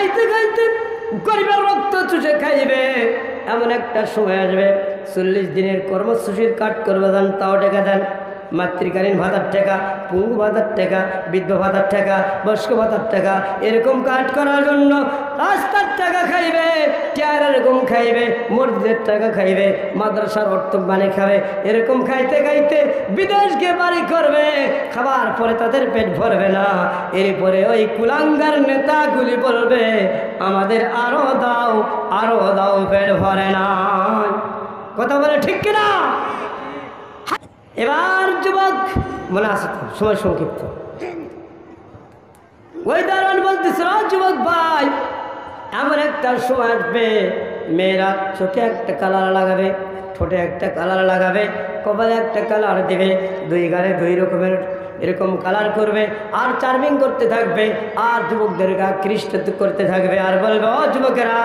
খাইতে খাইতে গরিবের রক্ত চুষে খাইবে। এমন একটা সময় আসবে 40 দিনের কর্মসূচির কাট করবে দেন, তাও টাকা দেন। মাতৃকালীন ভাতার টাকা, পঙ্গু ভাতার টাকা, বৃদ্ধ ভাতার টাকা, বয়স্ক ভাতার টাকা, এরকম কাজ করার জন্য রাস্তার টাকা খাইবে, চেয়ারের গম খাইবে, মসজিদের টাকা খাইবে, মাদ্রাসার অর্থ বানিয়ে খাবে। এরকম খাইতে খাইতে বিদেশ গিয়ে বাড়ি করবে, খাবার পরে তাদের পেট ভরবে না। এরপরে ওই কুলাঙ্গার নেতাগুলি বলবে আমাদের আরো দাও, আরো দাও, পেট ভরে না। কথা বলে ঠিক কিনা? এবার যুবক, মনে আছে তো, সময় সংক্ষিপ্ত, ওই দারোয়ান বলতেছিল যুবক ভাই এমন একটা সময় আসবে মেয়েরা চোখে একটা কালার লাগাবে, ঠোঁটে একটা কালার লাগাবে, কপালে একটা কালার দেবে, দুই গালে দুই রকমের এরকম কালার করবে, আর চার্মিং করতে থাকবে, আর যুবকদের গা কৃষ্ট করতে থাকবে, আর বলবে ও যুবকেরা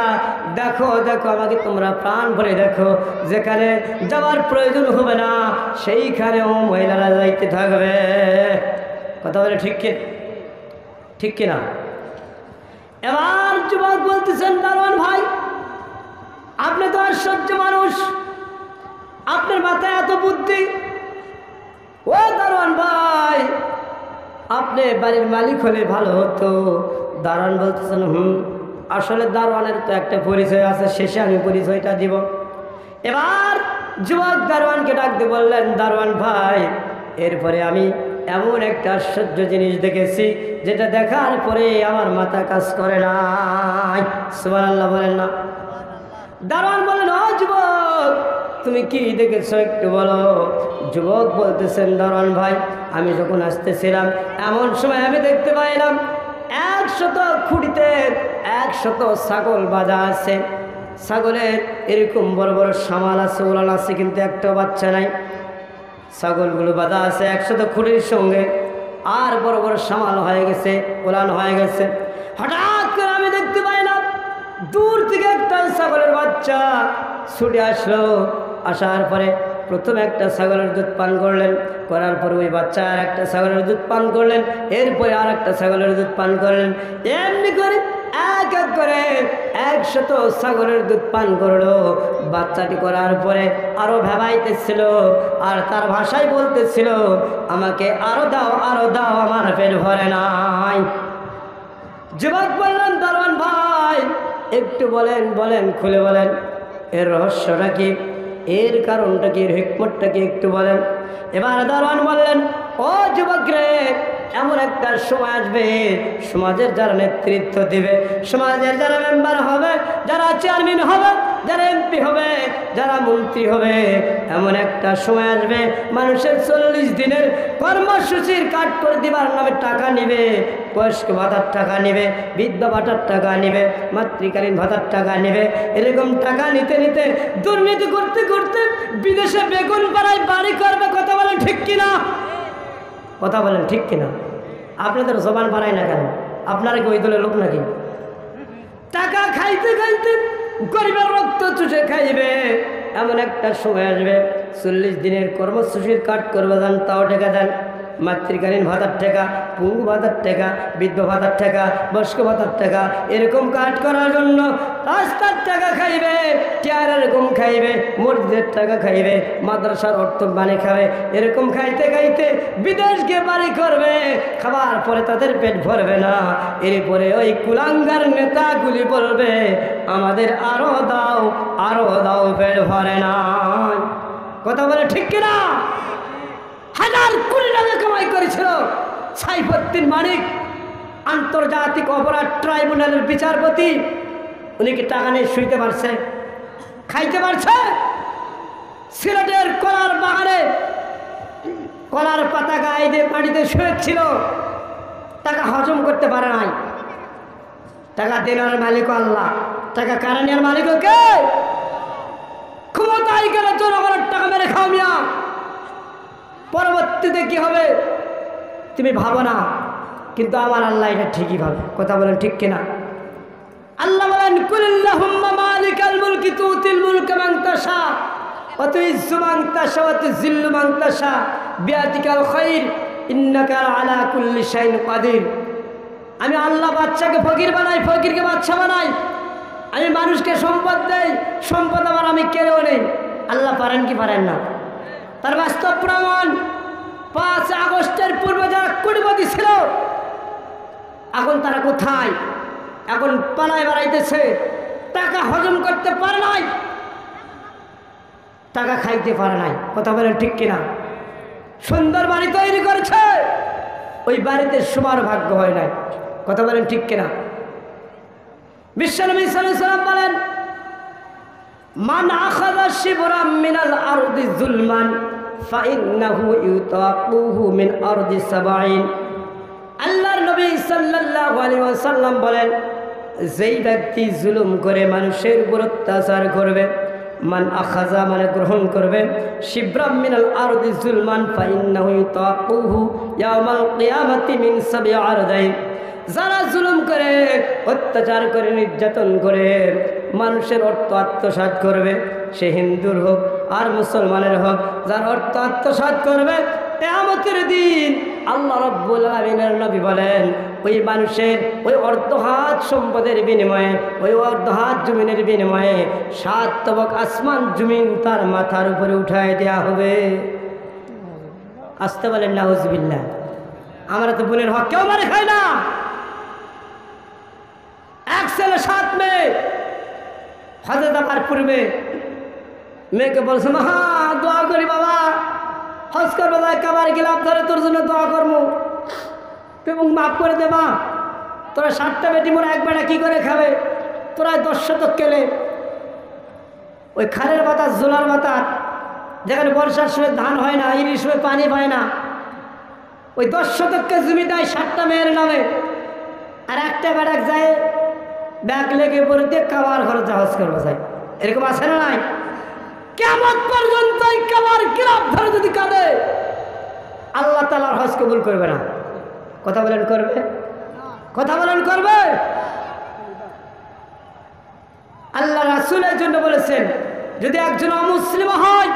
দেখো দেখো আমাকে তোমরা প্রাণ ভরে দেখো, যেখানে যাওয়ার প্রয়োজন হবে না সেইখানেও মহিলারা যাইতে থাকবে। কথা বলে ঠিক কিনা? এবার যুবক বলতেছেন দারোয়ান ভাই আপনি তো আশ্চর্য মানুষ, আপনার মাথায় এত বুদ্ধি। ও দারোয়ান ভাই আপনি বাড়ির মালিক হলে ভালো হতো। দারোয়ান বলতেছেন আসলে দারোয়ানের তো একটা পরিচয় আছে, শেষে আমি পরিচয়টা দিব। এবার যুবক দারোয়ানকে ডাকতে বললেন দারোয়ান ভাই এরপরে আমি এমন একটা আশ্চর্য জিনিস দেখেছি যেটা দেখার পরে আমার মাথা কাজ করে না। সুবহানাল্লাহ বলেন না? দারোয়ান বলেন ও যুবক তুমি কি দেখেছো একটু বলো। যুবক বলতেছেন দারোয়ান ভাই আমি যখন আসতেছিলাম এমন সময় আমি দেখতে পাইলাম 100 খুঁটিতে 100 ছাগল বাঁধা আছে। ছাগলের এরকম বড় বড় সামাল আছে, ওলান আছে, কিন্তু একটা বাচ্চা নাই। ছাগলগুলো বাঁধা আছে 100 খুঁটির সঙ্গে, আর বড় বড় সামাল হয়ে গেছে, ওলান হয়ে গেছে। হঠাৎ করে আমি দেখতে পাইলাম দূর থেকে একটা ছাগলের বাচ্চা ছুটে আসলো। আসার পরে প্রথমে একটা ছাগলের দুধ পান করলেন, করার পরে ওই বাচ্চা আর একটা ছাগলের দুধ পান করলেন, এরপরে আর একটা ছাগলের দুধ পান করলেন। এমনি করে এক এক করে 100 ছাগলের দুধ পান করলো। বাচ্চাটি করার পরে আরো ভেবাইতেছিল, আর তার ভাষায় বলতেছিল আমাকে আরো দাও, আরো দাও, আমার পেট ভরে নাই। যুবক বললেন দারোয়ান ভাই একটু বলেন, বলেন, খুলে বলেন এর রহস্যটা কি, এর কারণটা কি, এর হিকমতটা কি একটু বলেন। এবার দারোয়ান বললেন ও যুবক রে এমন একটা সময় আসবে সমাজের যারা নেতৃত্ব দিবে, সমাজের যারা মেম্বার হবে, যারা চেয়ারম্যান হবে, যারা এমপি হবে, যারা মন্ত্রী হবে, এমন একটা সময় আসবে মানুষের 40 দিনের কর্মসূচির কাট করে দিবার নামে টাকা নিবে, বয়স্ক ভাতার টাকা নিবে, বৃদ্ধ ভাতার টাকা নিবে, মাতৃকালীন ভাতার টাকা নিবে। এরকম টাকা নিতে নিতে দুর্নীতি করতে করতে বিদেশে বেগুন পাড়ায় বাড়ি করবে। কথা বলেন ঠিক কিনা? কথা বলেন ঠিক কিনা? আপনাদের জবান বাড়ায় না কেন? আপনারা কি ওই দলের লোক নাকি? টাকা খাইতে খাইতে গরিবের রক্ত চুষে খাইবে। এমন একটা সময় আসবে 40 দিনের কর্মসূচির কাট করবে দেন, তাও টাকা দেন। মাতৃকালীন ভাতার টাকা, পঙ্গু ভাতার টাকা, বৃদ্ধ ভাতার টাকা, বয়স্ক ভাতার টাকা, এরকম কাজ করার জন্য রাস্তার টাকা খাইবে, চেয়ারের গম খাইবে, মসজিদের টাকা খাইবে, মাদ্রাসার অর্থ বানিয়ে খাবে। এরকম খাইতে খাইতে বিদেশ গিয়ে বাড়ি করবে, খাবার পরে তাদের পেট ভরবে না। এরপরে ওই কুলাঙ্গার নেতাগুলি বলবে আমাদের আরো দাও, আরো দাও, পেট ভরে না। কথা বলে ঠিক কিনা? 1000 কোটি টাকা কামাই করেছিল সাইফুদ্দিন মানিক, আন্তর্জাতিক অপরাধ ট্রাইব্যুনালের বিচারপতি। উনি কি টাকা নিয়ে শুইতে পারছে, খাইতে পারছে? সিলেটের কলার বাগানে কলার পাতা গায়ে দিয়ে মাটিতে শুয়েছিল, টাকা হজম করতে পারে নাই। টাকা দেওয়ার মালিক আল্লাহ, টাকা কারা নেওয়ার মালিক কে? ক্ষমতায় গেলে জনগণের টাকা মেরে খাও মিয়া, পরবর্তীতে কি হবে তুমি ভাবো না, কিন্তু আমার আল্লাহ এটা ঠিকই ভাবে। কথা বলেন ঠিক কিনা? আল্লাহ বলেন কুলিল্লাহুম্মা মালিকাল মুলকি তুতিল মুলকা মান তাশা ওয়া তুইজ্জু মান তাশা ওয়া তুযিল্লু মান তাশা বিয়াদিকাল খায়র ইন্নাকা আলা কুল্লি শাইইন কাদির। আমি আল্লাহ বাচ্চাকে ফকির বানাই, ফকিরকে বাচ্চা বানাই। আমি মানুষকে সম্পদ দেই, সম্পদ আবার আমি কেড়েও নেই। আল্লাহ পারেন কি পারেন না? তার বাস্তব প্রমাণ 5 আগস্টের পূর্বে যারা কোটিপতি ছিল, এখন তারা কোথায়? এখন পালায় বেড়াইতেছে, টাকা হজম করতে পারে নাই, টাকা খাইতে পারে নাই। কথা বলেন ঠিক কিনা? সুন্দর বাড়ি তৈরি করেছে, ওই বাড়িতে শোবার ভাগ্য হয় নাই। কথা বলেন ঠিক কিনা? বিশ্বনবী সাল্লাল্লাহু আলাইহি ওয়াসাল্লাম বলেন, মান আখাযা শিবরাম মিনাল আরদি যুলমান ফাইন্নাহু ইউতাকুহু মিন আরদি সাবঈন। আল্লাহর নবী সাল্লাল্লাহু আলাইহি ওয়াসাল্লাম বলেন, যেই ব্যক্তি জুলুম করে মানুষের উপর অত্যাচার করবে, মান আখাযা মানে গ্রহণ করবে, শিবরাম মিনাল আরদি যুলমান ফাইন্নাহু ইউতাকুহু ইয়াওমাল কিয়ামাতি মিন সাবঈ আরদাইন। যারা জুলুম করে, অত্যাচার করে, নির্যাতন করে মানুষের অর্থ আত্মসাৎ করবে, সে হিন্দুর হোক আর মুসলমানের হোক, যার অর্থ আত্মসাৎ করবে, কিয়ামতের দিন আল্লাহ রাব্বুল আলামিনের নবী বলেন, ওই মানুষের ওই অর্ধহাত সম্পদের বিনিময়ে, ওই অর্ধহাত জমিনের বিনিময়ে 7 তবক আসমান জমিন তার মাথার উপরে উঠায় দেওয়া হবে। আসতে বলেন নাউজুবিল্লাহ। আমরা তো বোনের হক কেউ মারে খাই না। এক ছেলে 7 মেয়ে, হযরত আমার পূর্বে মেয়েকে বলছে, মা দোয়া করি বাবা, হজ করবো, কাবার গেলাম ধরে তোর জন্য দোয়া করবো, তুই মাফ করে দে মা। তোরা 7টা বেটি মোরা এক বেটা কি করে খাবে? তোরা 10 শতক কেলে, ওই খালের বাতাস, জোলার বাতাস, যেখানে বর্ষার সময় ধান হয় না, ইরির সময় পানি পায় না, ওই 10 শতককে জমি দেয় 7টা মেয়ের নামে। আর একটা বেটা যায় ব্যাগ লেগে পড়ে দিয়ে কাবার খরচ হজ করবো যায়। এরকম আছে না নাই? কিয়ামত পর্যন্ত কাবার গিলাফ ধরে যদি কাঁদে, আল্লাহ তাআলার হজ কবুল করবে না। কথা বলেন করবে? কথা বলেন করবে? আল্লাহ রাসূলের জন্য বলেছেন, যদি একজন অমুসলিম হয়,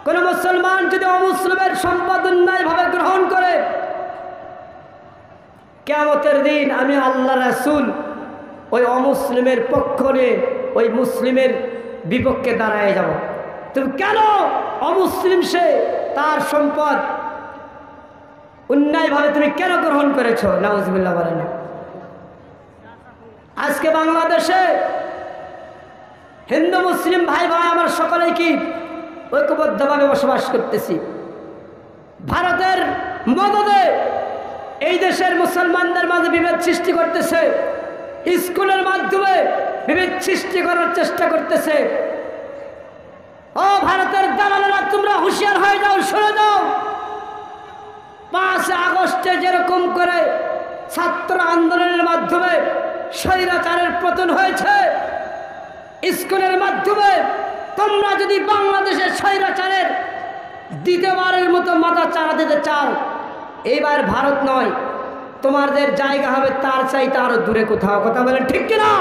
কোন মুসলমান যদি অমুসলিমের সম্পদ অন্যায়ভাবে গ্রহণ করে, কিয়ামতের দিন আমি আল্লাহ রাসূল ওই অমুসলিমের পক্ষ নিয়ে ওই মুসলিমের বিপক্ষে দাঁড়ায় যাব। তুমি কেন অমুসলিম, সে তার সম্পদ অন্যায়ভাবে তুমি কেন গ্রহণ করেছো? নাউজুবিল্লাহ বলেন। আজকে বাংলাদেশে হিন্দু মুসলিম ভাই ভাই আমার সকলেই কি ঐক্যবদ্ধভাবে বসবাস করতেছি। ভারতের মদদে এই দেশের মুসলমানদের মাঝে বিভেদ সৃষ্টি করতেছে, স্কুলের মাধ্যমে বিভেদ সৃষ্টি করার চেষ্টা করতেছে। ও ভারতের দালালেরা, তোমরা হুঁশিয়ার হয়ে যাও, শুনে যাও। 5 আগস্টে যেরকম করে ছাত্র আন্দোলনের মাধ্যমে স্বৈরাচারের পতন হয়েছে, স্কুলের মাধ্যমে তোমরা যদি বাংলাদেশের স্বৈরাচারের দ্বিতীয়বারের মতো মাথা চাড়া দিতে চাও, এইবার ভারত নয়, তোমাদের জায়গা হবে তার চাইতে আরো দূরে কোথাও। কথা বলেন ঠিক কিনা?